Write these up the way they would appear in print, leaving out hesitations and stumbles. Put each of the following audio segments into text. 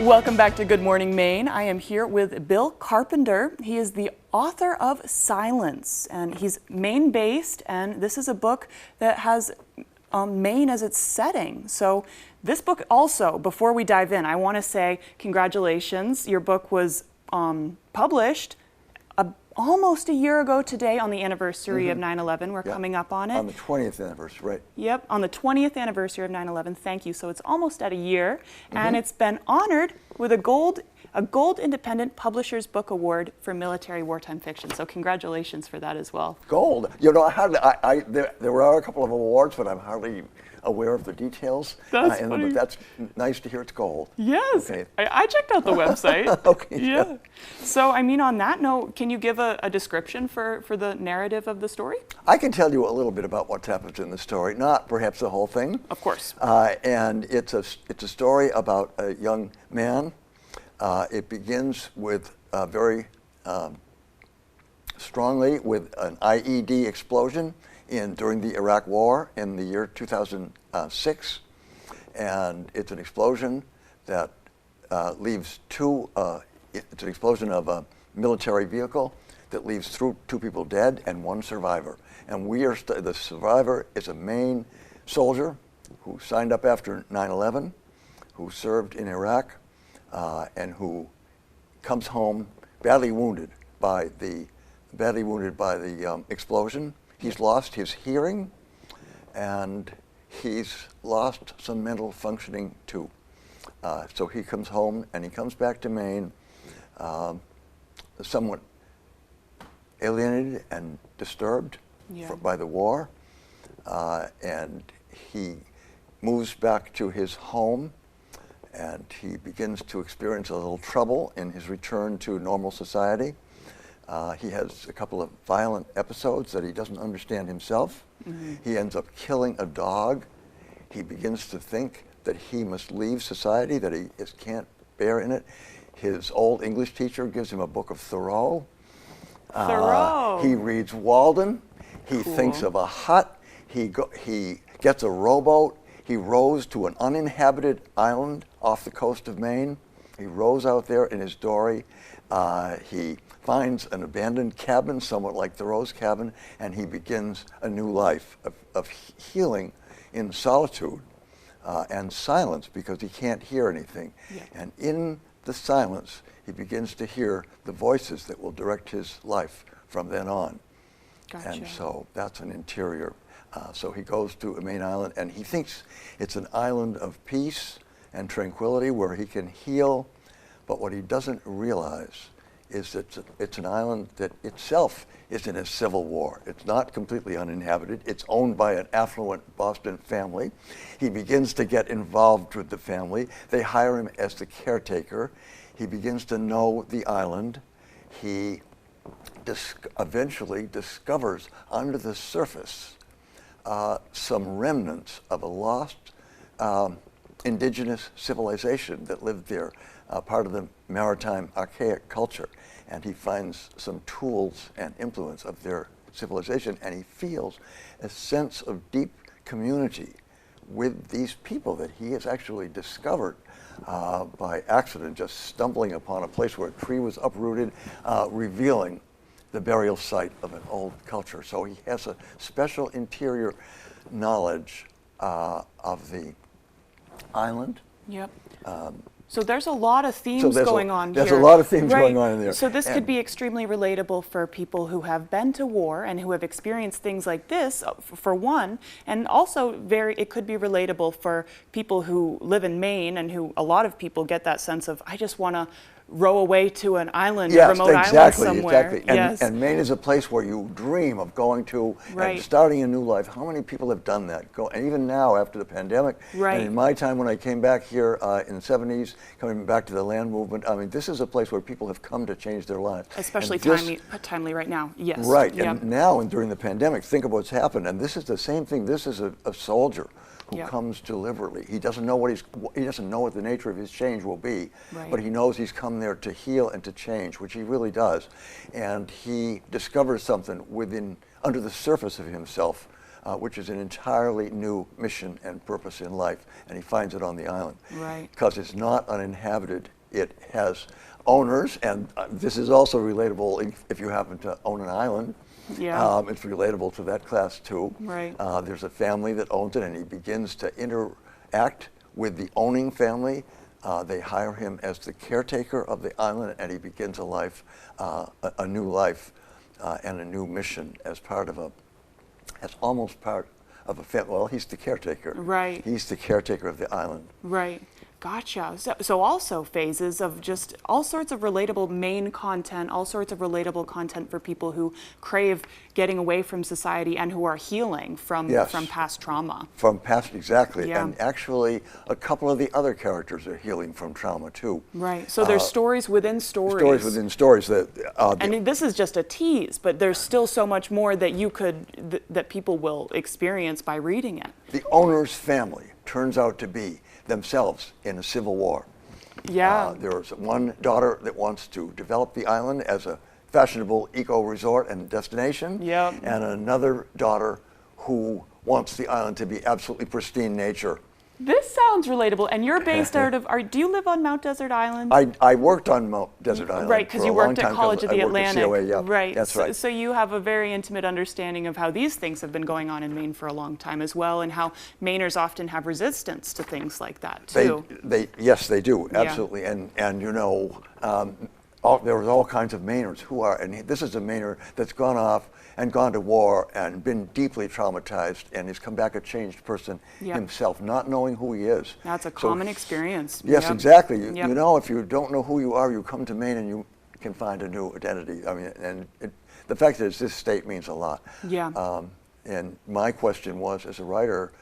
Welcome back to Good Morning Maine. I am here with Bill Carpenter. He is the author of Silence, and he's Maine-based, and this is a book that has Maine as its setting. So this book also, before we dive in, I want to say congratulations. Your book was published almost a year ago today on the anniversary of 9/11. We're coming up on it. On the 20th anniversary, right. Yep, on the 20th anniversary of 9/11. Thank you. So it's almost at a year, and it's been honored with a gold Independent Publishers Book Award for military wartime fiction. So congratulations for that as well. Gold. You know, there were a couple of awards, but I'm hardly aware of the details. That's funny. But that's nice to hear it's gold. Yes, Okay. I checked out the website. Okay. Yeah. So, I mean, on that note, can you give a description for the narrative of the story? I can tell you a little bit about what happens in the story, not perhaps the whole thing. Of course. And it's a story about a young man. It begins with very strongly with an IED explosion during the Iraq War in the year 2006, and it's an explosion that leaves it's an explosion of a military vehicle that leaves two people dead and one survivor. And the survivor is a Maine soldier who signed up after 9/11, who served in Iraq, and who comes home badly wounded by the explosion. He's lost his hearing, and he's lost some mental functioning too. So he comes home, and he comes back to Maine, somewhat alienated and disturbed by the war, and he moves back to his home, and he begins to experience a little trouble in his return to normal society. He has a couple of violent episodes that he doesn't understand himself. He ends up killing a dog. He begins to think that he must leave society, that he can't bear in it. His old English teacher gives him a book of Thoreau. He reads Walden. He thinks of a hut. He gets a rowboat. He rows to an uninhabited island off the coast of Maine. He rows out there in his dory. He finds an abandoned cabin, somewhat like Thoreau's cabin, and he begins a new life of healing in solitude and silence, because he can't hear anything. And in the silence, he begins to hear the voices that will direct his life from then on. Gotcha. And so that's an interior. So he goes to a Maine island, and he thinks it's an island of peace and tranquility where he can heal. But what he doesn't realize is that it's an island that itself is in a civil war. It's not completely uninhabited. It's owned by an affluent Boston family. He begins to get involved with the family. They hire him as the caretaker. He begins to know the island. He eventually discovers under the surface some remnants of a lost indigenous civilization that lived there, part of the maritime archaic culture. And he finds some tools and influence of their civilization, and he feels a sense of deep community with these people that he has actually discovered by accident, just stumbling upon a place where a tree was uprooted, revealing the burial site of an old culture. So he has a special interior knowledge of the island. Yep. So there's a lot of themes going on here. There's a lot of themes going on in there. So this could be extremely relatable for people who have been to war and who have experienced things like this, for one, and also it could be relatable for people who live in Maine, and who a lot of people get that sense of, I just want to row away to an island, a remote island somewhere. Exactly. And Maine is a place where you dream of going to and starting a new life. How many people have done that? And even now, after the pandemic, and in my time when I came back here in the 70s, coming back to the land movement, I mean, this is a place where people have come to change their lives. Especially timely right now, yes. Right, and now and during the pandemic, think of what's happened. And this is the same thing. This is a soldier who comes deliberately. He doesn't know what the nature of his change will be, but he knows he's come there to heal and to change, which he really does. And he discovers something under the surface of himself which is an entirely new mission and purpose in life, and he finds it on the island. Right. Because it's not uninhabited. It has owners, and this is also relatable if you happen to own an island. Yeah. It's relatable to that class too. Right. There's a family that owns it, and he begins to interact with the owning family. They hire him as the caretaker of the island, and he begins a life, a new life, and a new mission as part of as almost part of a family. Well, he's the caretaker. Right. He's the caretaker of the island. Right. Gotcha. So also phases of just all sorts of relatable Maine content, all sorts of relatable content for people who crave getting away from society and who are healing from past trauma. From past, exactly. Yeah. And actually, a couple of the other characters are healing from trauma too. Right. So there's stories within stories. Stories within stories that. And this is just a tease, but there's still so much more that you could that people will experience by reading it. The owner's family turns out to be themselves in a civil war. Yeah. There's one daughter that wants to develop the island as a fashionable eco-resort and destination, Yep. and another daughter who wants the island to be absolutely pristine nature. This sounds relatable. And you're based out of, do you live on Mount Desert Island? I worked on Mount Desert Island. Right, because for you a long worked at time, College of the I worked at Atlantic. COA, yeah. Right. That's right. So you have a very intimate understanding of how these things have been going on in Maine for a long time as well, and how Mainers often have resistance to things like that too. Yes, they do, Yeah. absolutely. And you know, there was all kinds of Mainers who are, and this is a Mainer that's gone off and gone to war and been deeply traumatized, and he's come back a changed person Yep. himself, not knowing who he is. That's a So common experience. Yes, Yep. exactly. You Yep. know, if you don't know who you are, you come to Maine and you can find a new identity. I mean, and the fact that it's this state means a lot. Yeah. And my question was, as a writer,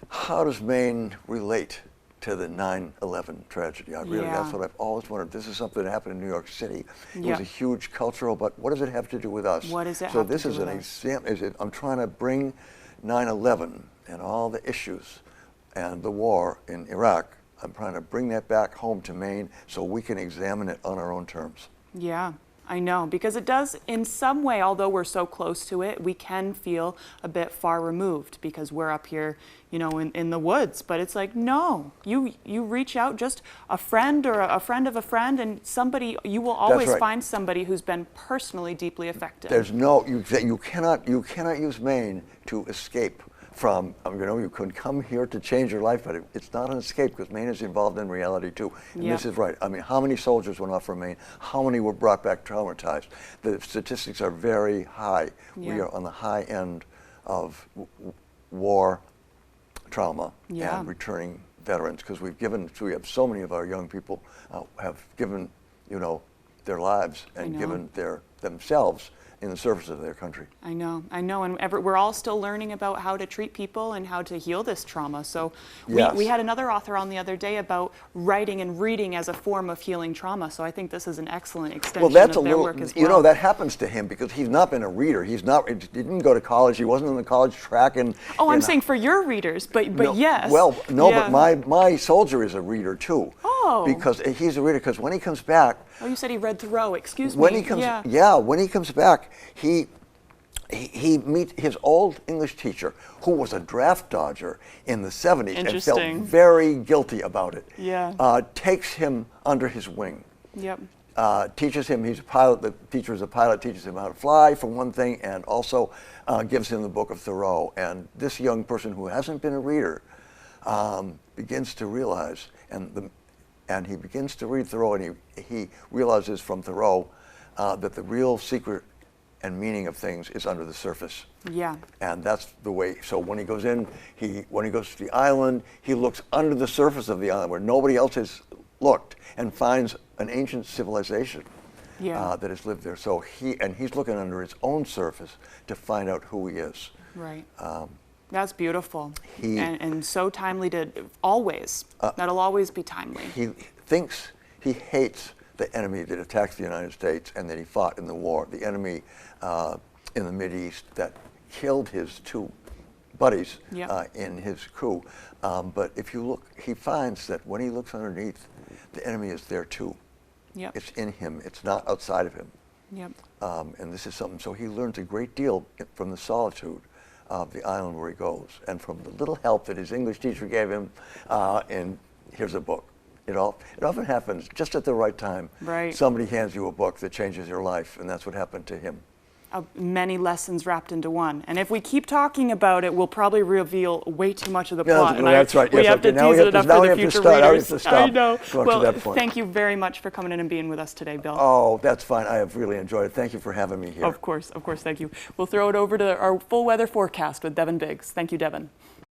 how does Maine relate to the 9/11 tragedy? That's Yeah. what I've always wondered. This is something that happened in New York City. It Yeah. was a huge cultural, but what does it have to do with us? What does it So have to this do is with an us? example. I'm trying to bring 9/11 and all the issues and the war in Iraq. I'm trying to bring that back home to Maine so we can examine it on our own terms. Yeah, I know, because it does, in some way, although we're so close to it, we can feel a bit far removed because we're up here, you know, in the woods. But it's like, no, you reach out, just a friend or a friend of a friend, and somebody, you will always right. find somebody who's been personally deeply affected. There's no, you cannot use Maine to escape from, you know, you can come here to change your life, but it's not an escape because Maine is involved in reality too. And Yeah. this is right. I mean, how many soldiers went off from Maine? How many were brought back traumatized? The statistics are very high. Yeah. We are on the high end of war trauma Yeah. and returning veterans because we have so many of our young people have given, you know, their lives and know. given themselves in the service of their country. I know, and we're all still learning about how to treat people and how to heal this trauma. So Yes. we had another author on the other day about writing and reading as a form of healing trauma. So I think this is an excellent extension Well, that's of a their little, work as well. you know, that happens to him because he's not been a reader. He didn't go to college. He wasn't in the college track. Oh, I'm saying for your readers, but no, yes. Well, no, Yeah. but my soldier is a reader too. Oh. Because he's a reader because when he comes back, Oh, you said he read Thoreau. Excuse me. when he comes, when he comes back, he meets his old English teacher, who was a draft dodger in the 70s and felt Interesting. very guilty about it. Yeah. Takes him under his wing. Yep. Teaches him, he's a pilot, the teacher is a pilot, teaches him how to fly for one thing, and also gives him the book of Thoreau. And this young person who hasn't been a reader begins to realize, and he begins to read Thoreau, and he realizes from Thoreau that the real secret and meaning of things is under the surface. Yeah. And that's the way, so when he goes in, when he goes to the island, he looks under the surface of the island where nobody else has looked and finds an ancient civilization Yeah. that has lived there. So he's looking under his own surface to find out who he is. Right. That's beautiful. And so timely to always. That'll always be timely. He hates the enemy that attacked the United States and that he fought in the war, the enemy in the Mideast that killed his two buddies Yep. in his crew. But if you look, he finds that when he looks underneath, the enemy is there too. Yep. It's in him. It's not outside of him. Yep. And this is something, so he learns a great deal from the solitude of the island where he goes, and from the little help that his English teacher gave him, and here's a book. It often happens just at the right time. Right. Somebody hands you a book that changes your life, and that's what happened to him. Many lessons wrapped into one. And if we keep talking about it, we'll probably reveal way too much of the plot. Yeah, that's right. We Yes, have to now tease it enough for the future readers. I know. Well, to that point. thank you very much for coming in and being with us today, Bill. Oh, that's fine. I have really enjoyed it. Thank you for having me here. Of course, thank you. We'll throw it over to our full weather forecast with Devin Biggs. Thank you, Devin.